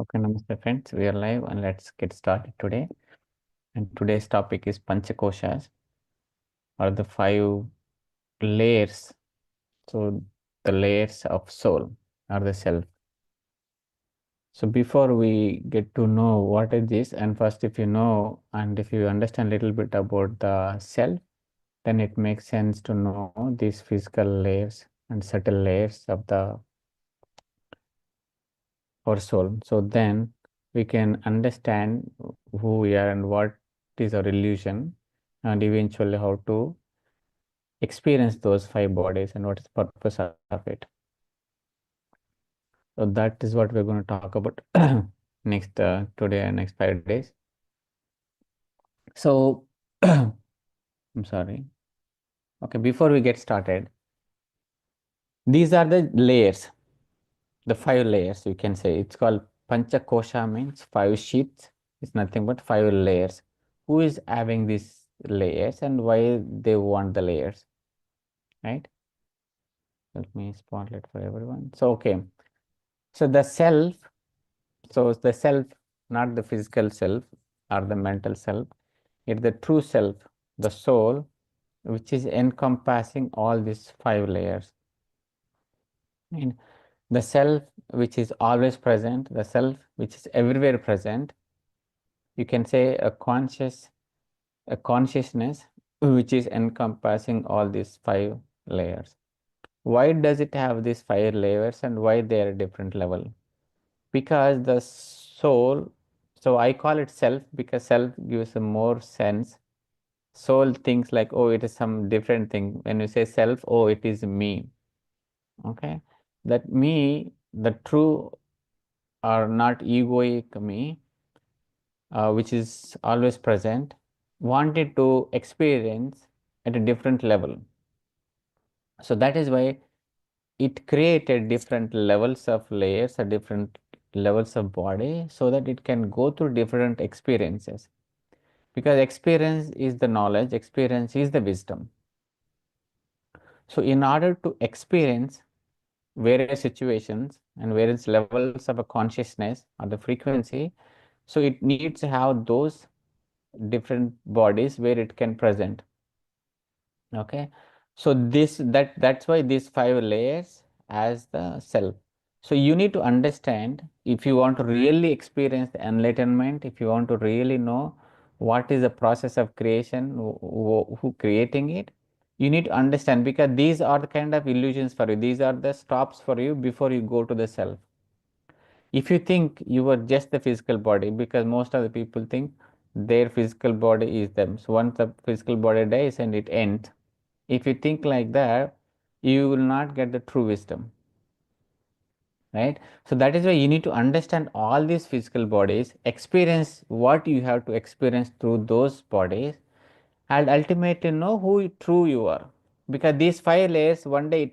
Okay, namaste friends. We are live and let's get started today. And today's topic is Pancha Koshas, or the 5 layers. So the layers of soul or the self. So before we get to know what is this, and first if you know and if you understand a little bit about the self, then it makes sense to know these physical layers and subtle layers of the our soul. So then we can understand who we are and what is our illusion, and eventually how to experience those 5 bodies and what is the purpose of it. So that is what we're going to talk about next today and next 5 days. So I'm sorry. Okay, before we get started, these are the layers, the 5 layers you can say. It's called Pancha Kosha, means 5 sheets. It's nothing but 5 layers. Who is having these layers and why they want the layers, right? Let me spotlight for everyone. So, okay. So the self, so the self, not the physical self or the mental self, it's the true self, the soul, which is encompassing all these 5 layers. And the self, which is always present, the self, which is everywhere present, you can say a consciousness which is encompassing all these 5 layers. Why does it have these 5 layers and why they are different level? Because the soul, so I call it self because self gives a more sense. Soul thinks like, oh, it is some different thing. When you say self, oh, it is me. Okay, that me, the true or not egoic me, which is always present, wanted to experience at a different level. So that is why it created different levels of layers or different levels of body so that it can go through different experiences. Because experience is the knowledge, experience is the wisdom. So in order to experience various situations and various levels of a consciousness or the frequency, so it needs to have those different bodies where it can present. Okay, so that's why these 5 layers as the self. So you need to understand, if you want to really experience the enlightenment, if you want to really know what is the process of creation, who creating it, you need to understand, because these are the kind of illusions for you, these are the stops for you before you go to the self. If you think you are just the physical body, because most of the people think their physical body is them, so once the physical body dies and it ends, if you think like that, you will not get the true wisdom, right? So that is why you need to understand all these physical bodies, experience what you have to experience through those bodies, and ultimately know who true you are. Because these 5 layers, one day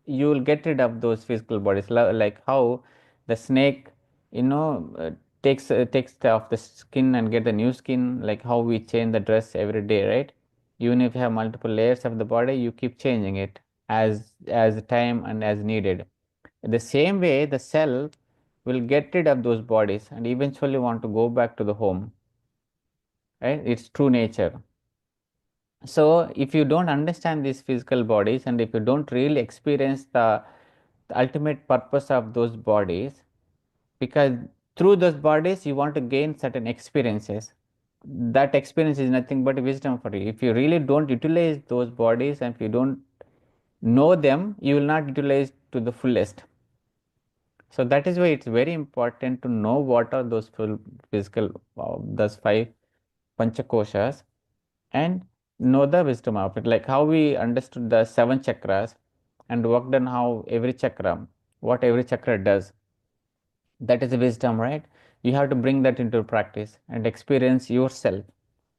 you will get rid of those physical bodies, like how the snake, you know, takes off the skin and get the new skin, like how we change the dress every day, right? Even if you have multiple layers of the body, you keep changing it as time and as needed. The same way, the self will get rid of those bodies and eventually want to go back to the home, right? Its true nature. So if you don't understand these physical bodies and if you don't really experience the ultimate purpose of those bodies, because through those bodies you want to gain certain experiences, that experience is nothing but wisdom for you. If you really don't utilize those bodies and if you don't know them, you will not utilize to the fullest. So that is why it's very important to know what are those full physical, those 5 panchakoshas, and know the wisdom of it, like how we understood the 7 chakras and worked on how every chakra, what every chakra does. That is the wisdom, right? You have to bring that into practice and experience yourself.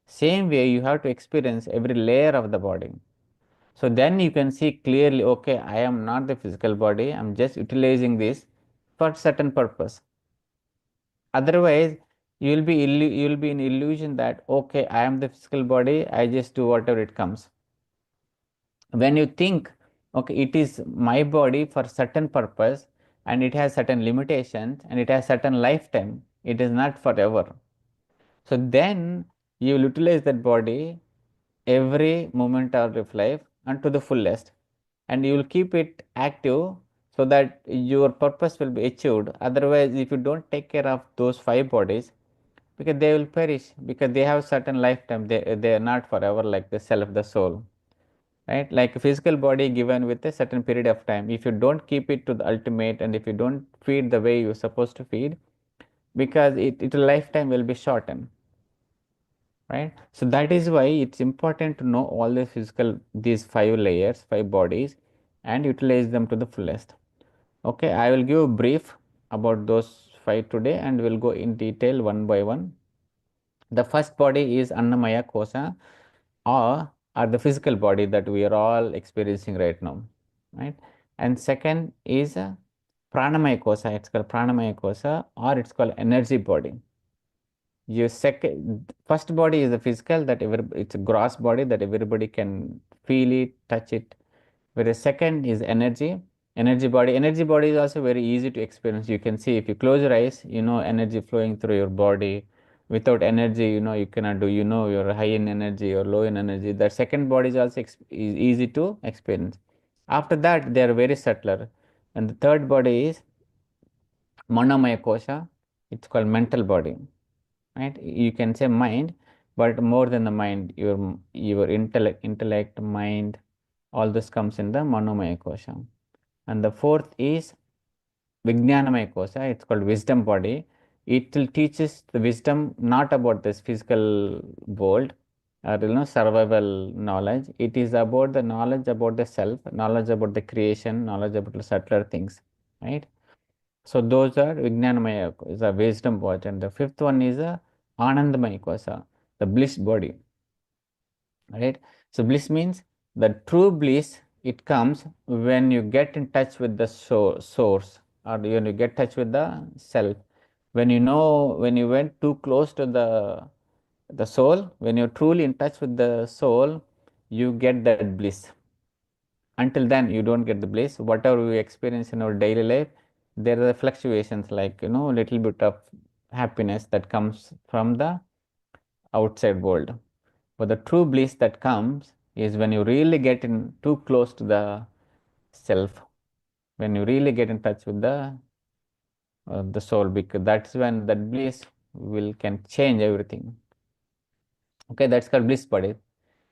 Same way, you have to experience every layer of the body. So then you can see clearly, okay, I am not the physical body, I'm just utilizing this for certain purpose. Otherwise, you will be in illusion that, okay, I am the physical body, I just do whatever it comes. When you think, okay, it is my body for certain purpose, and it has certain limitations and it has certain lifetime. It is not forever. So then you will utilize that body every moment of your life and to the fullest, and you will keep it active so that your purpose will be achieved. Otherwise, if you don't take care of those five bodies, because they will perish, because they have certain lifetime, they are not forever, like the self, the soul, right? Like a physical body given with a certain period of time, if you don't keep it to the ultimate and if you don't feed the way you're supposed to feed, because it lifetime will be shortened, right? So that is why it's important to know all the physical, these five layers, five bodies, and utilize them to the fullest. Okay, I will give a brief about those five today and we'll go in detail one by one. The first body is Annamaya Kosa, or the physical body that we are all experiencing right now, right? And second is Pranamaya Kosa, it's called Pranamaya Kosa, or it's called energy body. Your second, first body is the physical, that it's a gross body that everybody can feel it, touch it. Whereas second is energy, energy body. Energy body is also very easy to experience. You can see if you close your eyes, you know energy flowing through your body. Without energy, you know you cannot do. You know you're high in energy or low in energy. The second body is also is easy to experience. After that, they are very subtler. And the third body is Manomaya Kosha. It's called mental body, right? You can say mind, but more than the mind, your intellect, mind, all this comes in the Manomaya Kosha. And the fourth is Vijnanamaya Kosha, it's called wisdom body. It will teaches the wisdom not about this physical world or survival knowledge. It is about the knowledge about the self, knowledge about the creation, knowledge about the subtler things, right? So those are Vijnanamaya, is a wisdom body, and the fifth one is a Anandamaya Kosa, the bliss body, right? So bliss means the true bliss. It comes when you get in touch with the source, or when you get touch with the self. When you know, when you went too close to the soul, when you're truly in touch with the soul, you get that bliss. Until then, you don't get the bliss. Whatever we experience in our daily life, there are fluctuations, like little bit of happiness that comes from the outside world. But the true bliss that comes is when you really get in too close to the self, when you really get in touch with the soul, because that's when that bliss will can change everything. Okay, that's called bliss body.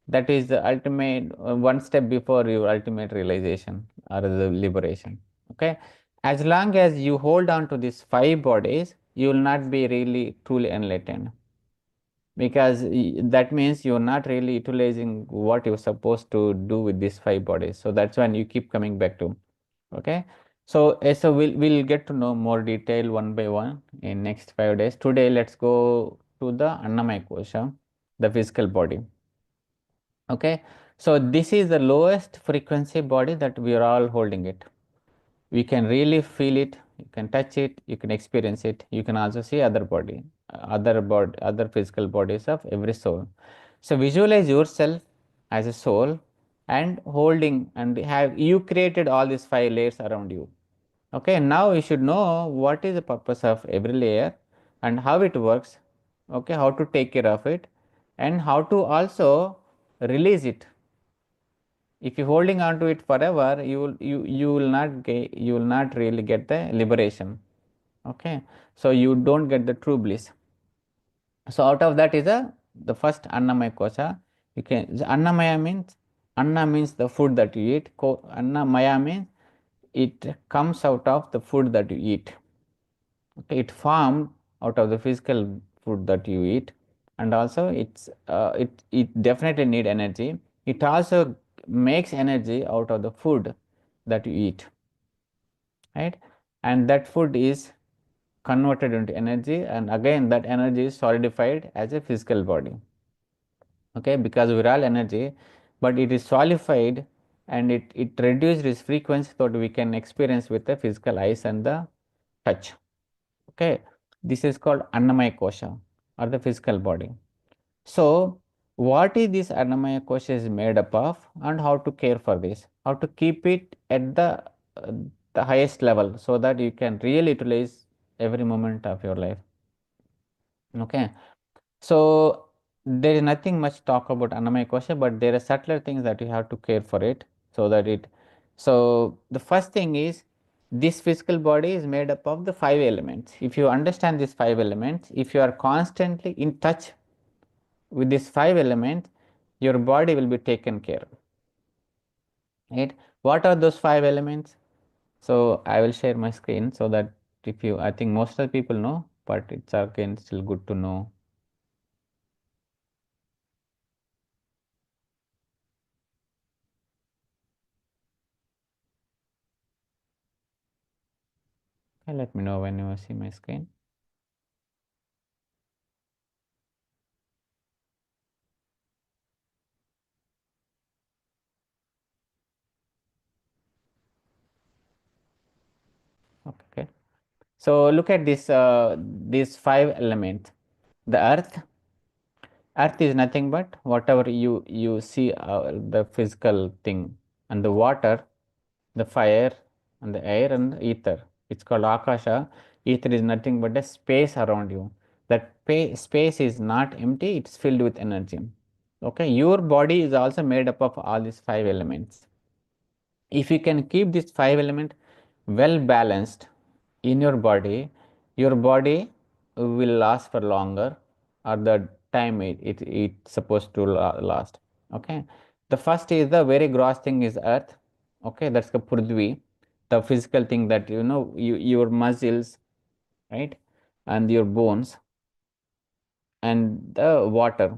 That is the ultimate, one step before your ultimate realization or the liberation. Okay, as long as you hold on to these five bodies, you will not be really truly enlightened, because that means you're not really utilizing what you're supposed to do with these five bodies. So that's when you keep coming back to. Okay, so we'll get to know more detail one by one in next 5 days. Today let's go to the Annamaya Kosha, the physical body. Okay, so this is the lowest frequency body that we are all holding it. We can really feel it, you can touch it, you can experience it. You can also see other physical bodies of every soul. So visualize yourself as a soul and holding, and have you created all these five layers around you. Okay, now you should know what is the purpose of every layer and how it works. Okay, how to take care of it and how to also release it. If you're holding on to it forever, you will not really get the liberation. Okay, so you don't get the true bliss. So out of that is the first Annamaya Kosha. You can, Annamaya means, Anna means the food that you eat. Annamaya means it comes out of the food that you eat. Okay, it formed out of the physical food that you eat, and also it definitely need energy. It also makes energy out of the food that you eat, right? And that food is converted into energy, and again that energy is solidified as a physical body. Okay, because we're all energy, but it is solidified and it reduced its frequency so that we can experience with the physical eyes and the touch. Okay, this is called Annamaya Kosha, or the physical body. So what is this Annamaya Kosha is made up of, and how to care for this, how to keep it at the the highest level so that you can really utilize every moment of your life. Okay. So there is nothing much talk about Annamaya Kosha, but there are subtler things that you have to care for it so that it. So the first thing is this physical body is made up of the five elements. If you understand these five elements, if you are constantly in touch with these five elements, your body will be taken care of. Right? What are those five elements? So I will share my screen so that if you, I think most of the people know, but it's again still good to know. Okay, let me know when you see my screen. Okay. So look at this, these five elements. The earth is nothing but whatever you see, the physical thing, and the water, the fire, and the air and the ether. It's called Akasha. Ether is nothing but a space around you. That space is not empty; it's filled with energy. Okay, your body is also made up of all these five elements. If you can keep these five elements well balanced in your body will last for longer, or the time it's supposed to last. Okay, the first is the very gross thing is earth. Okay, that's the prithvi, the physical thing that your muscles, right, and your bones, and the water.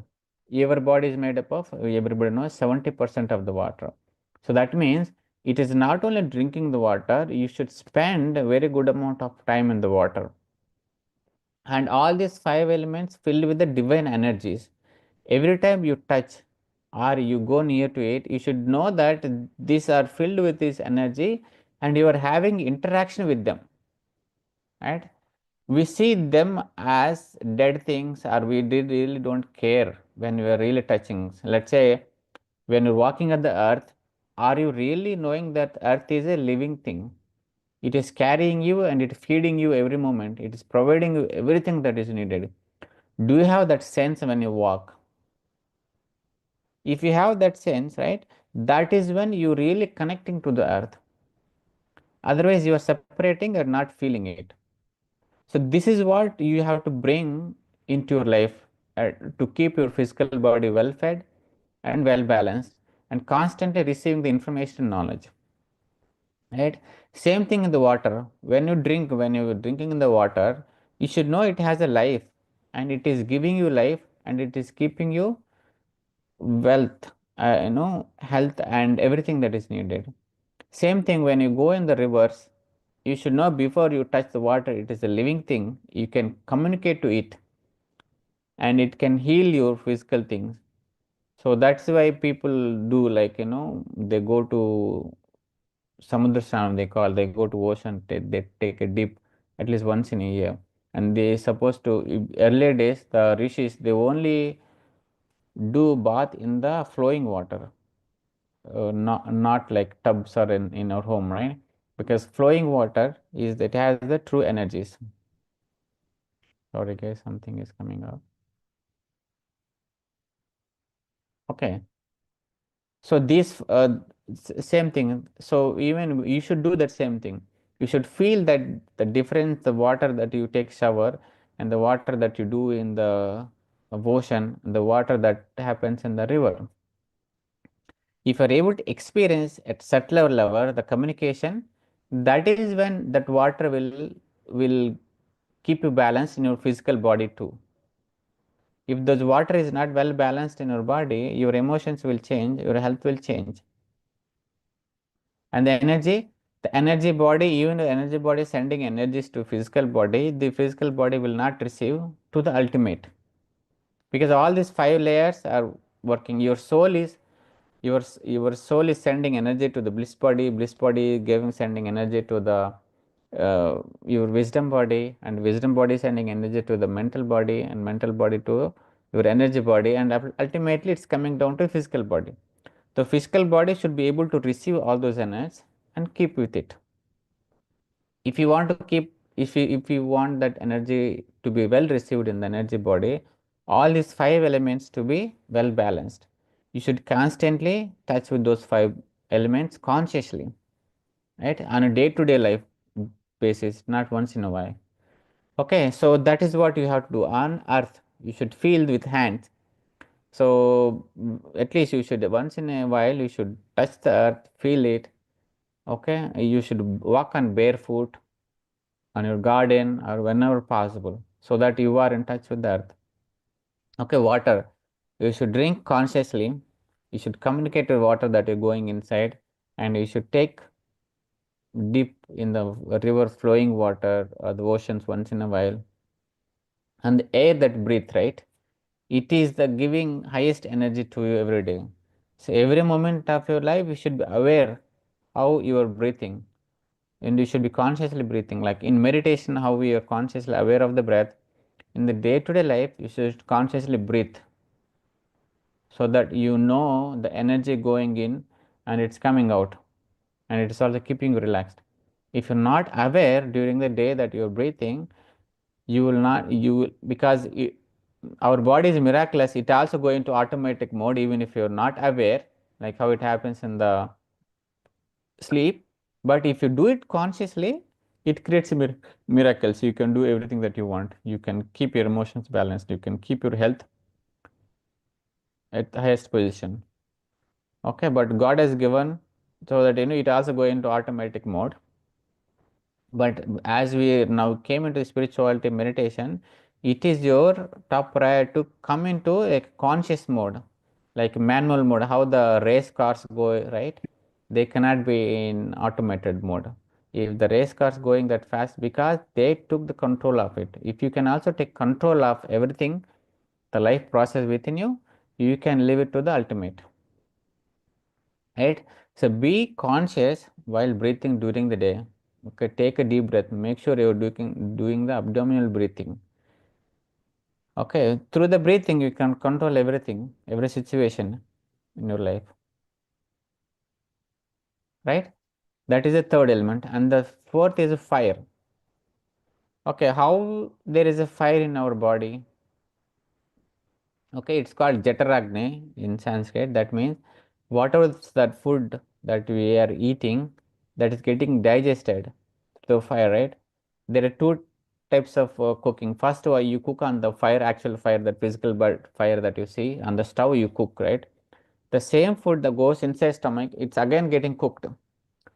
Your body is made up of, everybody knows, 70% of the water. So that means it is not only drinking the water, you should spend a very good amount of time in the water. And all these five elements filled with the divine energies. Every time you touch or you go near to it, you should know that these are filled with this energy and you are having interaction with them. Right? We see them as dead things, or we did really don't care when we are really touching. Let's say when you're walking at the earth, are you really knowing that earth is a living thing? It is carrying you and it is feeding you every moment. It is providing you everything that is needed. Do you have that sense when you walk? If you have that sense, right, that is when you really connecting to the earth. Otherwise, you are separating or not feeling it. So this is what you have to bring into your life, to keep your physical body well fed and well balanced and constantly receiving the information and knowledge. Right? Same thing in the water. When you're drinking in the water, you should know it has a life and it is giving you life and it is keeping you wealth, health and everything that is needed. Same thing when you go in the rivers, you should know before you touch the water, it is a living thing. You can communicate to it and it can heal your physical things. So that's why people do, like, they go to Samudra Shanam, they go to ocean, they take a dip at least once in a year. And they supposed to, earlier days, the rishis, they only do bath in the flowing water, not like tubs or in our home, right? Because flowing water is, it has the true energies. Sorry guys, something is coming up. Okay. So this same thing. So even you should do that same thing. You should feel that the difference, the water that you take shower and the water that you do in the ocean, the water that happens in the river. If you are able to experience at subtler level the communication, that is when that water will keep you balanced in your physical body too. If the water is not well balanced in your body, your emotions will change, your health will change. And the energy body, even the energy body sending energies to physical body, the physical body will not receive to the ultimate. Because all these five layers are working. Your soul is sending energy to the bliss body giving sending energy to the your wisdom body, and wisdom body sending energy to the mental body, and mental body to your energy body, and ultimately it's coming down to physical body. The physical body should be able to receive all those energies and keep with it. if you want to keep, if you want that energy to be well received in the energy body, all these five elements to be well balanced, you should constantly touch with those five elements consciously, right, on a day to day life basis, not once in a while. Okay, so that is what you have to do on earth. You should feel with hands. So at least you should once in a while you should touch the earth, feel it. Okay, you should walk on barefoot on your garden or whenever possible, so that you are in touch with the earth. Okay, water. You should drink consciously. You should communicate with water that you're going inside, and you should take dip in the river flowing water or the oceans once in a while. And the air that breathe, right? It is the giving highest energy to you every day. So every moment of your life, you should be aware how you are breathing, and you should be consciously breathing. Like in meditation, how we are consciously aware of the breath. In the day-to-day life, you should consciously breathe, so that you know the energy going in and it's coming out, and it is also keeping you relaxed. If you're not aware during the day that you're breathing, you will not, because our body is miraculous, it also go into automatic mode even if you're not aware, like how it happens in the sleep. But if you do it consciously, it creates a miracle. So you can do everything that you want. You can keep your emotions balanced. You can keep your health at the highest position. Okay, but God has given so that it also go into automatic mode. But as we now came into spirituality meditation, it is your top priority to come into a conscious mode, like manual mode, how the race cars go, right? They cannot be in automated mode. If the race cars going that fast, because they took the control of it. If you can also take control of everything, the life process within you, you can live it to the ultimate, right? So be conscious while breathing during the day. Okay, take a deep breath. Make sure you're doing the abdominal breathing. Okay, through the breathing, you can control everything, every situation in your life, right? That is the third element. And the fourth is fire. Okay, how there is a fire in our body? Okay, it's called Jataragni in Sanskrit. That means whatever that food that we are eating, that is getting digested through fire, right? There are two types of cooking. First, you cook on the fire, actual fire, the physical fire that you see on the stove. You cook, right? The same food that goes inside stomach, it's again getting cooked.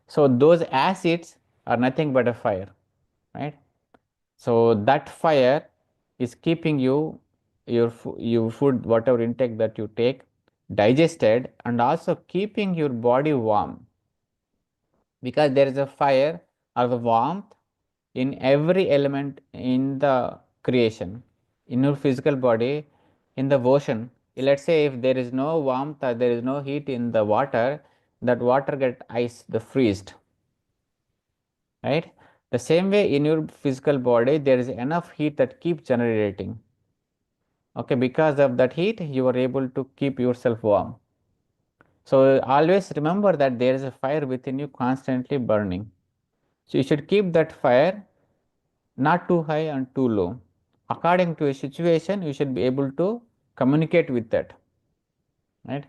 So those acids are nothing but a fire, right? So that fire is keeping your food, whatever intake that you take, digested, and also keeping your body warm, because there is a fire or the warmth in every element in the creation, in your physical body, in the ocean. Let's say if there is no warmth or there is no heat in the water, that water get ice, the freezed, right? The same way in your physical body, there is enough heat that keeps generating. Okay, because of that heat, you are able to keep yourself warm. So always remember that there is a fire within you constantly burning. So you should keep that fire not too high and too low. According to a situation, you should be able to communicate with that, right?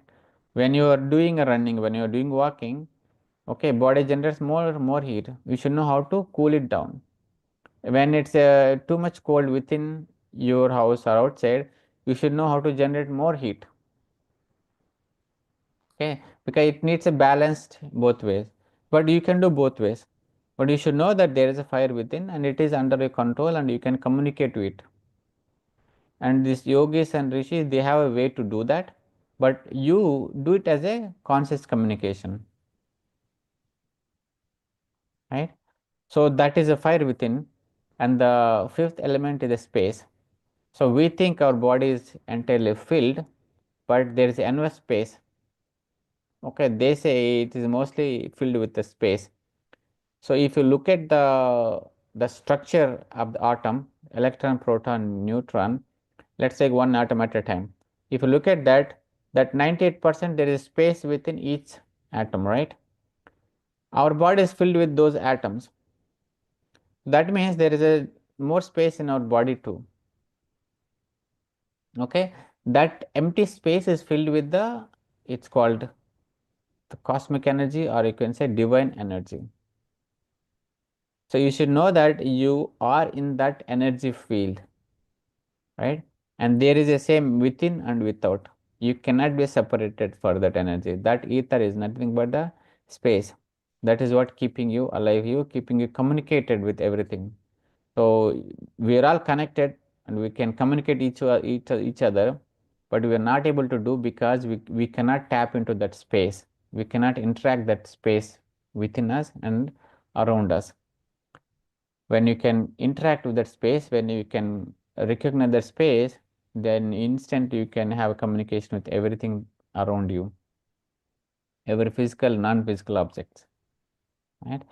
When you are doing a running, when you are doing walking, okay, body generates more heat. You should know how to cool it down. When it's too much cold within your house or outside, you should know how to generate more heat. Okay, because it needs a balanced both ways, but you can do both ways. But you should know that there is a fire within and it is under your control and you can communicate to it. And these yogis and rishis, they have a way to do that, but you do it as a conscious communication, right? So that is a fire within. And the fifth element is the space. So we think our body is entirely filled, but there is enough space. Okay, they say it is mostly filled with the space. So if you look at the structure of the atom, electron, proton, neutron, let's take one atom at a time. If you look at that 98% there is space within each atom, right? Our body is filled with those atoms. That means there is a more space in our body too. Okay, that empty space is filled with the, it's called the cosmic energy, or you can say divine energy. So you should know that you are in that energy field, right? And there is a same within and without. You cannot be separated for that energy. That ether is nothing but the space. That is what keeping you alive, you keeping you communicated with everything. So we are all connected and we can communicate each other, but we are not able to do because we cannot tap into that space. We cannot interact that space within us and around us. When you can interact with that space, when you can recognize that space, then instant you can have communication with everything around you, every physical, non-physical objects, right?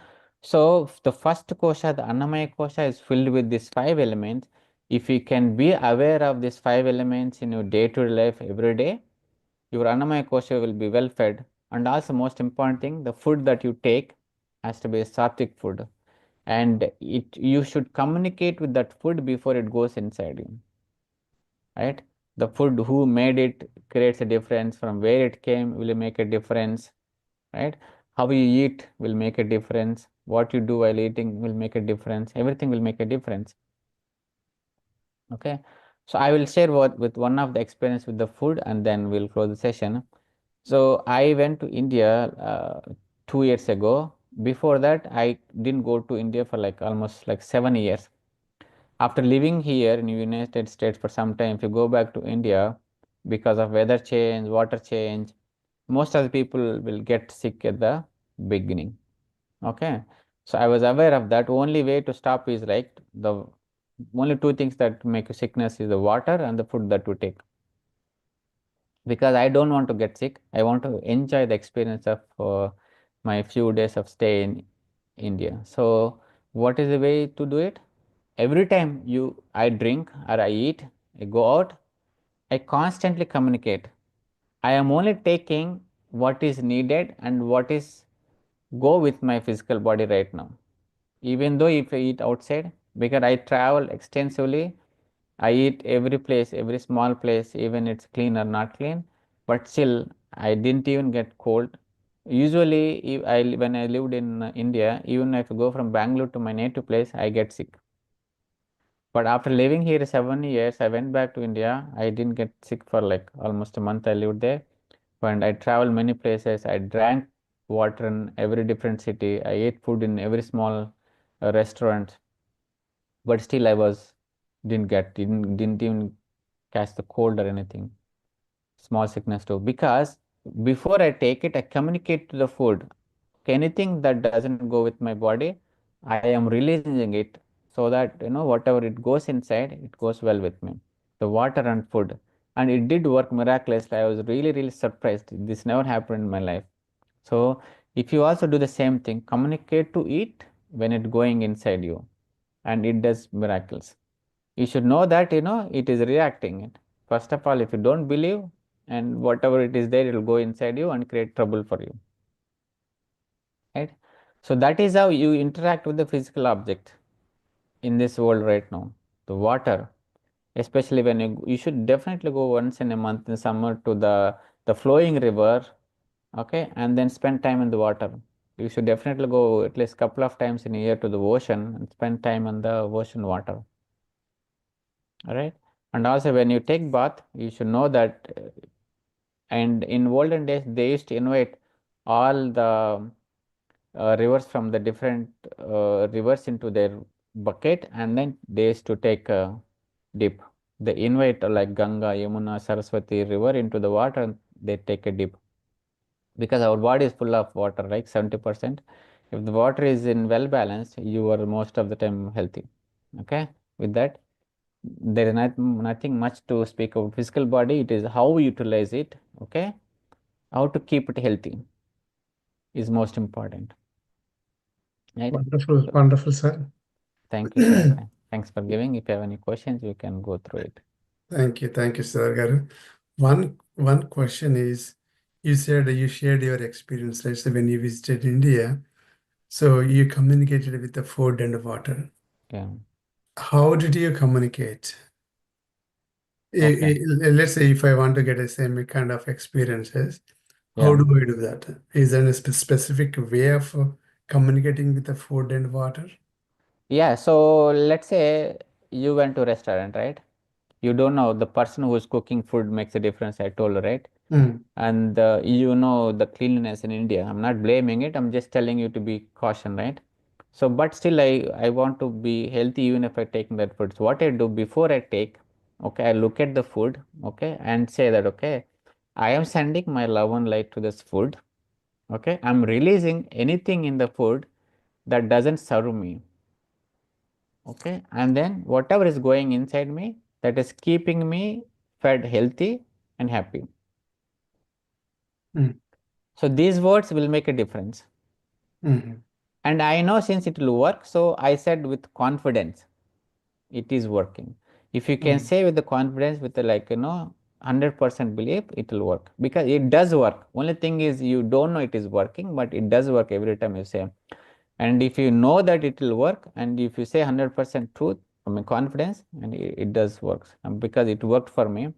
So the first kosha, the Annamaya kosha, is filled with these 5 elements. If you can be aware of these 5 elements in your day-to-day life every day, your Annamaya kosha will be well fed. And also most important thing, the food that you take has to be a sattvic food. And you should communicate with that food before it goes inside you, right? The food, who made it creates a difference, from where it came will make a difference, right? How you eat will make a difference, what you do while eating will make a difference, everything will make a difference. Okay, so I will share with one of the experience with the food, and then we'll close the session. So I went to India 2 years ago. Before that, I didn't go to India for like almost like 7 years. After living here in the United States for some time, if you go back to India, because of weather change, water change, most of the people will get sick at the beginning. Okay, so I was aware of that. Only way to stop is like the only two things that make you sickness is the water and the food that you take. Because I don't want to get sick, I want to enjoy the experience of my few days of stay in India. So what is the way to do it? Every time I drink or I eat, I go out, I constantly communicate. I am only taking what is needed and what is go with my physical body right now. Even though if I eat outside, because I travel extensively, I eat every place, every small place, even it's clean or not clean, but still I didn't even get cold. Usually, when I lived in India, even if I go from Bangalore to my native place, I get sick. But after living here 7 years, I went back to India. I didn't get sick for like almost a month I lived there. And I traveled many places. I drank water in every different city. I ate food in every small restaurant. But still I was didn't even catch the cold or anything. Small sickness too. Because before I take it, I communicate to the food. Anything that doesn't go with my body, I am releasing it so that whatever it goes inside, it goes well with me. The water and food. And it did work miraculously. I was really, really surprised. This never happened in my life. So if you also do the same thing, communicate to it when it going inside you, and it does miracles. You should know that it is reacting it. First of all, if you don't believe, and whatever it is there, it will go inside you and create trouble for you, right? So that is how you interact with the physical object in this world right now. The water, especially when you should definitely go once in a month in summer to the flowing river, okay, and then spend time in the water. You should definitely go at least couple of times in a year to the ocean and spend time on the ocean water. All right. And also when you take bath, you should know that and in olden days they used to invite all the rivers from the different rivers into their bucket, and then they used to take a dip. They invite like Ganga, Yamuna, Saraswati river into the water, and they take a dip. Because our body is full of water, like 70%. If the water is in well balanced, you are most of the time healthy. Okay. With that, there is nothing much to speak about physical body. It is how we utilize it. Okay. How to keep it healthy is most important. Right. Wonderful, So, wonderful, sir. thank you, Sudhakar. Thanks for giving. If you have any questions, you can go through it. Thank you, Sudhakar. One question is, you said you shared your experience, right? So when you visited India, so you communicated with the food and water. Yeah. How did you communicate? Okay. Let's say if I want to get a same kind of experiences, how Yeah. do I do that? Is there a specific way of communicating with the food and water? Yeah. So let's say you went to restaurant, right? You don't know the person who is cooking food makes a difference. I told you, right? Mm, And you know the cleanliness in India. I'm not blaming it. I'm just telling you to be caution, right? So, but still, I want to be healthy even if I taking that food. So, what I do before I take, okay, I look at the food, okay, and say that, okay, I am sending my love and light to this food, okay. I'm releasing anything in the food that doesn't serve me, okay, and then whatever is going inside me that is keeping me fed, healthy, and happy. mm, So, these words will make a difference. mm, And I know since it will work, so I said with confidence, it is working. If you can mm, say with the confidence, with the 100% belief, it will work because it does work. Only thing is you don't know it is working, but it does work every time you say. And if you know that it will work, and if you say 100% truth, I mean confidence, and it does works because it worked for me.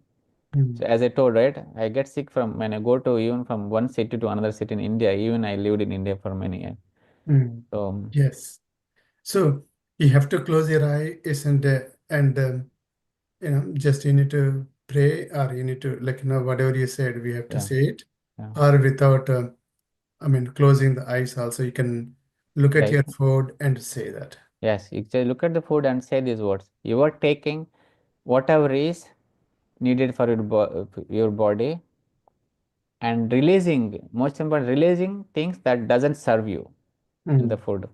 mm, So as I told, right, I get sick from when I go to even from one city to another city in India. Even I lived in India for many years. mm. So Yes. So you have to close your eye, isn't it? And just you need to pray, or you need to whatever you said, we have to yeah, say it, yeah. or without. I mean, closing the eyes also, you can look at Yeah, your food and say that. yes, you just look at the food and say these words. You are taking whatever is needed for your body and releasing, most important, releasing things that doesn't serve you in the Mm, food.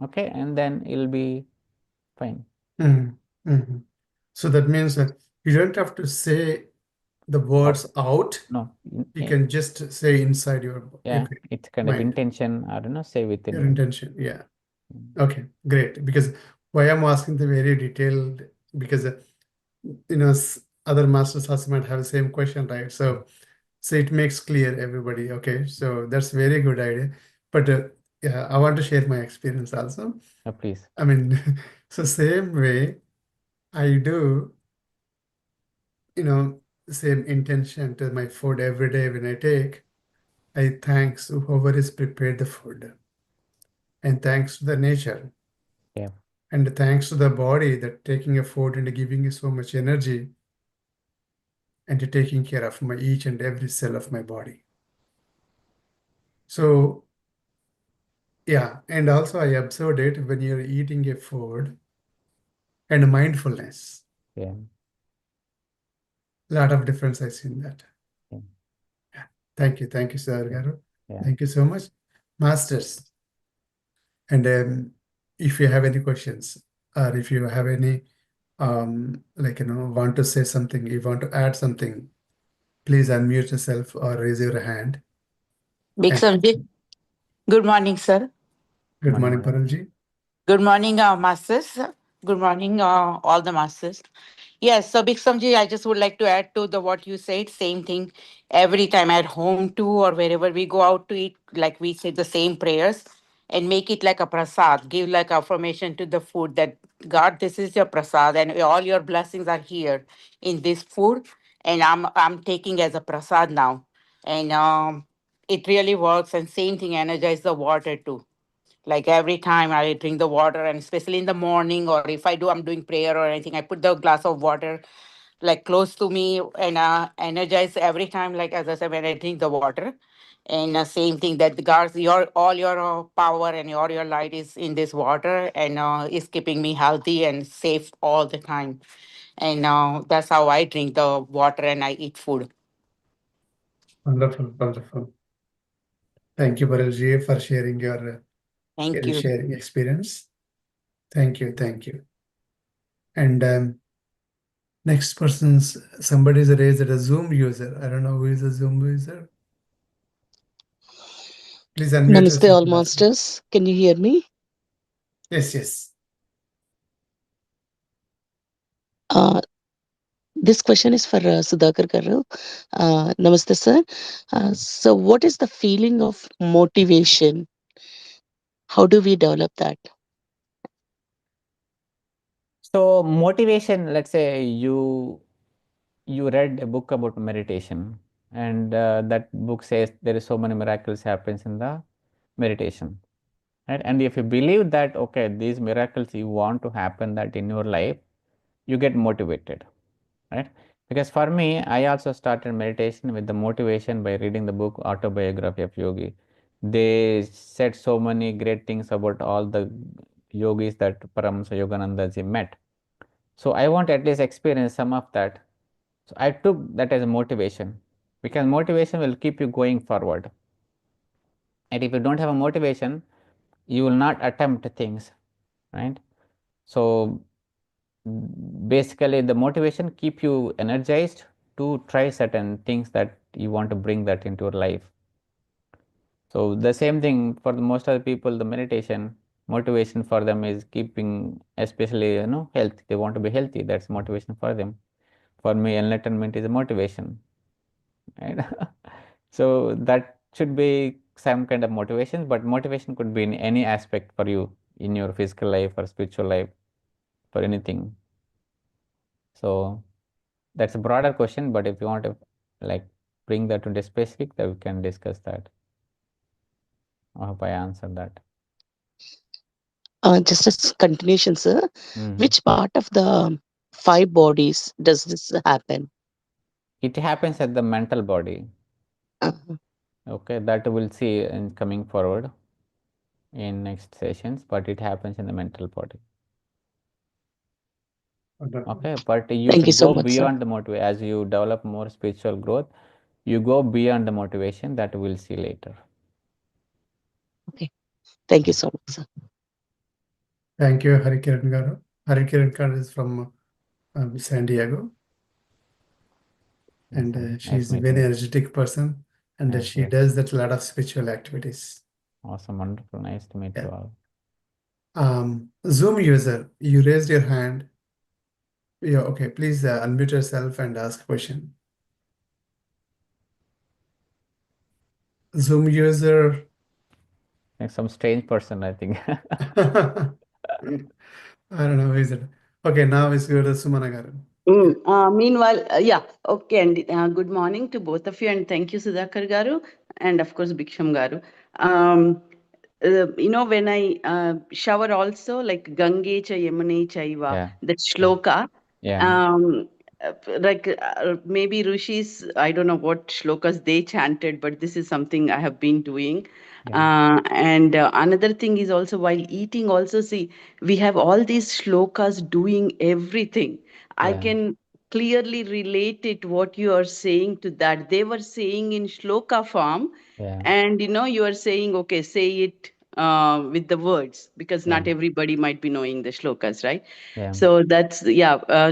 Okay, and then it'll be fine. mm, mhm. So that means that you don't have to say the Oh, words out. no, You can just say inside your yeah, okay, it's kind of mind, intention, I don't know, say within your you. intention. Yeah. Mm. Okay, great. Because why I'm asking the very detailed, because other masters also might have the same question, right? So it makes clear everybody. Okay, so that's very good idea. But yeah, I want to share my experience also. Please. I mean, so same way I do, you know, same intention to my food every day when I take. I thanks whoever is prepared the food, and thanks to the nature, Yeah, and thanks to the body that taking a food and giving you so much energy and taking care of my each and every cell of my body. So yeah, and also I observed it when you're eating a food and mindfulness. yeah, A lot of difference I see in that. yeah, Yeah. Thank you, Sir yeah, Garu. yeah. Thank you so much, masters. And if you have any questions, or if you have any want to say something, you want to add something, please unmute yourself or raise your hand. Big And Samji. Good morning, sir. good Morning, morning, madam. Parulji. Good morning, masters. Good morning, all the masters. Yes, so Big Samji, I just would like to add to the what you said. Same thing every time at home too, or wherever we go out to eat. Like we say the same prayers and make it like a prasad. Give like affirmation to the food that God, this is your prasad, and all your blessings are here in this food, and I'm taking as a prasad now, and it really works. And same thing, energize the water too. Like every time I drink the water, and especially in the morning, or if I do, I'm doing prayer or anything, I put the glass of water like close to me and energize every time. Like as I said, when I drink the water, and same thing that the guards, your all your power and your light is in this water, and is keeping me healthy and safe all the time. And that's how I drink the water and I eat food. Wonderful, wonderful. Thank you, Parulji, for sharing Thank your you. sharing experience. Thank you, thank you. And next person's somebody's raised a Zoom user. I don't know who is a Zoom user. Please unmute Namaste, yourself all and ask. masters. Can you hear me? Yes, yes. Uh, this question is for Sudhakar Garu. Namaste, sir. So, what is the feeling of motivation? How do we develop that? So motivation, let's say you read a book about meditation, and that book says there is so many miracles happens in the meditation, right? And if you believe that, okay, these miracles you want to happen that in your life, you get motivated, right? Because for me, I also started meditation with the motivation by reading the book Autobiography of Yogi. They said so many great things about all the yogis that Paramahansa Yogananda ji met. So I want to at least experience some of that. So I took that as a motivation, because motivation will keep you going forward. And if you don't have a motivation, you will not attempt things, right? So basically the motivation keep you energized to try certain things that you want to bring that into your life. So the same thing for the most of the people, the meditation motivation for them is keeping, especially health. They want to be healthy. That's motivation for them. For me, enlightenment is a motivation, right? So that should be some kind of motivation, but motivation could be in any aspect for you in your physical life or spiritual life, for anything. So that's a broader question, but if you want to like bring that into specific, then we can discuss that. I hope I answered that. Just as continuation, sir, Mhm. which part of the 5 bodies does this happen? It happens at the mental body. Uh, Okay, that we'll see in coming forward in next sessions, but it happens in the mental body. Okay, but you Thank you should so go much, sir. beyond the motivation. As you develop more spiritual growth, you go beyond the motivation, that we'll see later. Okay. Thank you so much, sir. Thank you, Harikiran Garu. Harikiran Garu is from San Diego, and Awesome. Nice she's a meeting very you. energetic person, and Yes, she yes. does that a lot of spiritual activities. Awesome, wonderful. Nice to meet you Yeah. all. Zoom user, you raised your hand. Yeah, okay. Please unmute yourself and ask a question. Zoom user. Like some strange person, I think. I don't know who is it. Okay, now it's go to Sumana Garu. Meanwhile, okay, and good morning to both of you, and thank you, Sudhakar Garu, and of course, Bhiksham Garu. When I shower also, like Gange cha Yamune chaiva, Yeah. that shloka, Yeah. maybe Rishis, I don't know what shlokas they chanted, but this is something I have been doing. And another thing is also while eating, also see, we have all these shlokas doing everything. I Yeah. can clearly relate it what you are saying to that. They were saying in shloka form, Yeah. and you are saying, okay, say it with the words, because not Yeah. everybody might be knowing the shlokas, right? Yeah. So that's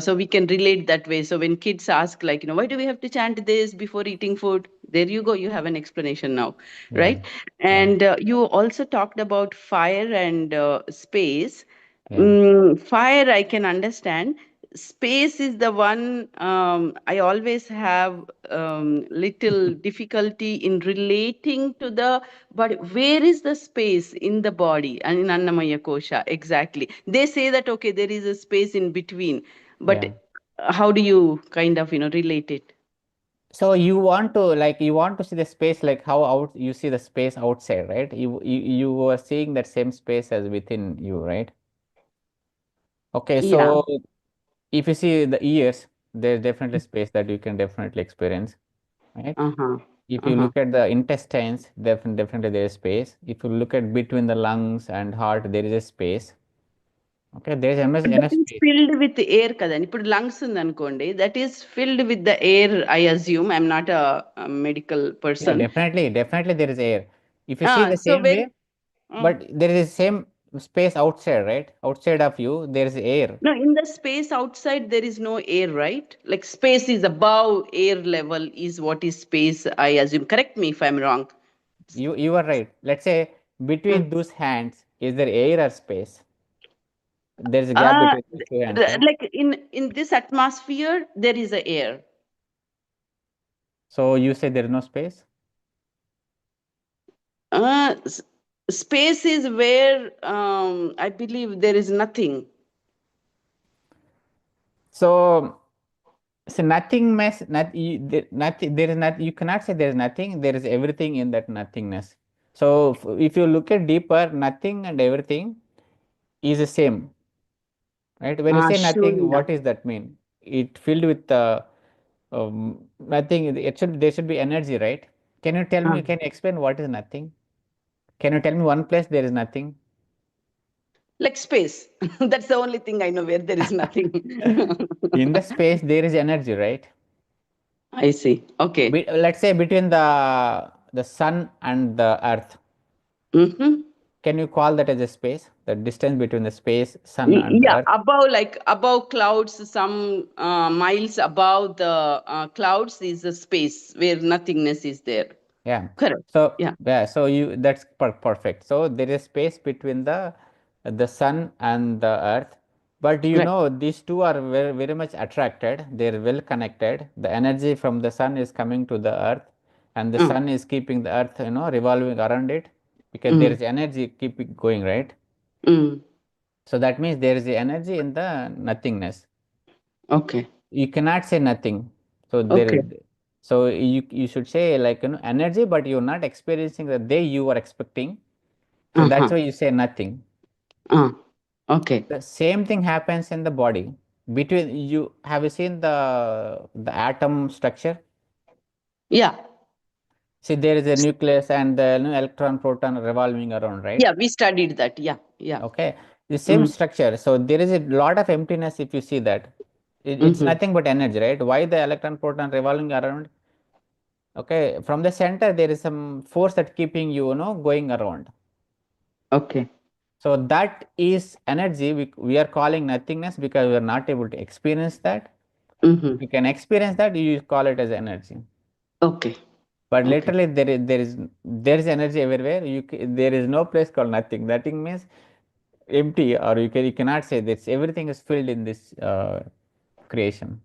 so we can relate that way. So when kids ask, like, why do we have to chant this before eating food? There you go, you have an explanation now, Yeah. right? And you also talked about fire and space. Yeah. Fire, I can understand. Space is the one I always have little difficulty in relating to the body. Where is the space in the body and in Annamaya Kosha? Exactly. They say that, okay, there is a space in between, but Yeah. how do you kind of, relate it? So you want to see the space like how out you see the space outside, right? You are seeing that same space as within you, right? Okay, Yeah. so if you see the ears, there's definitely space that you can definitely experience, right? Uh-huh. If you Uh-huh. look at the intestines, definitely there is space. If you look at between the lungs and heart, there is a space. Okay, there is enough That is space. filled with air kadani. Ippudu lungs undanukondi. That is filled with the air, I assume. I'm not a medical Yeah, person. definitely there is air. If you see the So same when way, but there is same space outside, right? Outside of you, there is air. no, in the space outside there is no air, right? Like space is above air level is what is space, I assume. Correct me if I'm wrong. You are right. Let's say between those hands, is there air or space? There is a gap Uh, between the two hands, right? like in this atmosphere there is a air. So you say there is no space? Uh, s- Space is where I believe there is nothing. So, nothingness, nothing, there is not, you cannot say there is nothing, there is everything in that nothingness. So, if you look at deeper, nothing and everything is the same, right? When you say nothing, Shunya. what does that mean? It filled with nothing, there should be energy, right? Can you tell me, can you explain what is nothing? Can you tell me one place there is nothing? Like space. That's the only thing I know where there is nothing. In the space, there is energy, right? I see. Okay. Let's say between the sun and the earth. Mm-hmm. Can you call that as a space? The distance between the space, sun and the Yeah, earth? above clouds, some miles above the clouds is the space where nothingness is there. Yeah. Correct. So Yeah. yeah, so that's perfect. So there is space between the sun and the earth. But you Right. know, these two are very, very much attracted. They're well connected. The energy from the sun is coming to the earth, and the Mm, sun is keeping the earth, revolving around it, because there mm, is energy keep it going, right? mm. So that means there is the energy in the nothingness. Okay. You cannot say nothing. So there Okay. is, so you should say like energy, but you're not experiencing the day you were expecting. So that's Uh-huh. why you say nothing. Okay. The same thing happens in the body. Between you, have you seen the atom structure? Yeah. See, there is a nucleus and the electron proton revolving around, right? Yeah, we studied that. Yeah. Yeah. Okay, the same Mm, structure. So there is a lot of emptiness if you see that. It's mm-hmm. nothing but energy, right? Why the electron proton revolving around? Okay, from the center there is some force that keeping you, going around. Okay. So that is energy. We are calling nothingness because we are not able to experience that. Mm-hmm. You can experience that, you call it as energy. Okay. But Okay. literally there is energy everywhere. There is no place called nothing. Nothing means empty, or you cannot say this. Everything is filled in this creation.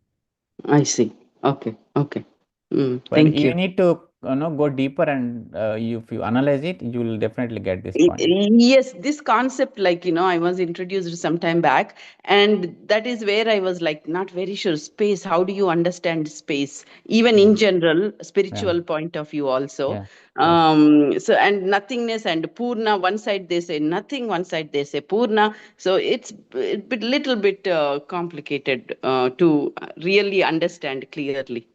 I see. Okay. Okay. But Thank you you. need to go deeper, and if you analyze it, you will definitely get this point. Yes, this concept, I was introduced some time back, and that is where I was like not very sure. Space, how do you understand space? Even in general, Yeah, spiritual point of view also. yeah, yes. So and nothingness and Purna, one side they say nothing, one side they say Purna. So it's a little bit complicated to really understand clearly.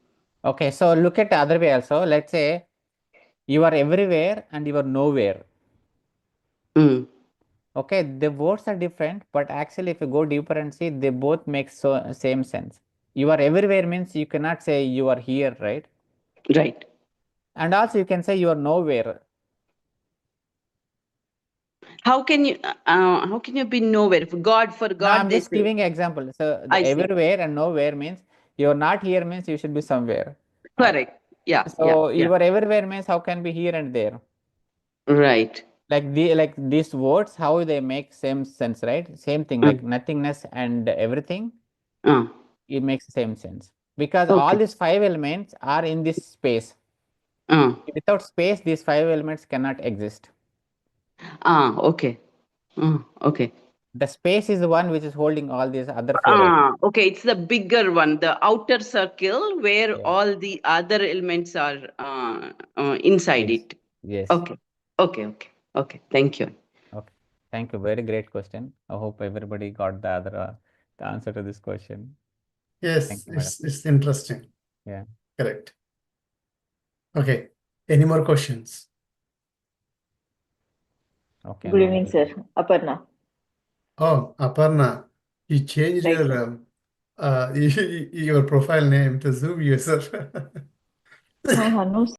Okay, so look at the other way also. Let's say you are everywhere and you are nowhere. Mm, Okay, the words are different, but actually, if you go deeper and see, they both make same sense. You are everywhere means you cannot say you are here, right? right. And also you can say you are nowhere. How can you be nowhere? For Now God I'm they just say. giving example. So the I see. everywhere and nowhere means you are not here means you should be somewhere. Correct. Yeah, yeah, So yeah. you are everywhere means how can be here and there? Right. Like these words, how they make same sense, right? Same thing, like Mm. nothingness and everything, Uh, it makes the same sense. Because all okay. these five elements are in this space. Uh, Without space, these five elements cannot exist. okay. Okay. The space is the one which is holding all these other four elements. Okay. It's the bigger one, the outer circle where Yeah. all the other elements are inside Yes. it. Yes. Okay. Okay. Okay. Okay. Thank you. Okay. Thank you. Very great question. I hope everybody got the answer to this question. Thank Yes, you, madam. it's interesting. Yeah. Correct. Okay. Any more questions? Okay. Good No evening, more sir. questions. Aparna. Oh, Aparna, you changed Right, sir. your your profile name to Zoom user. No,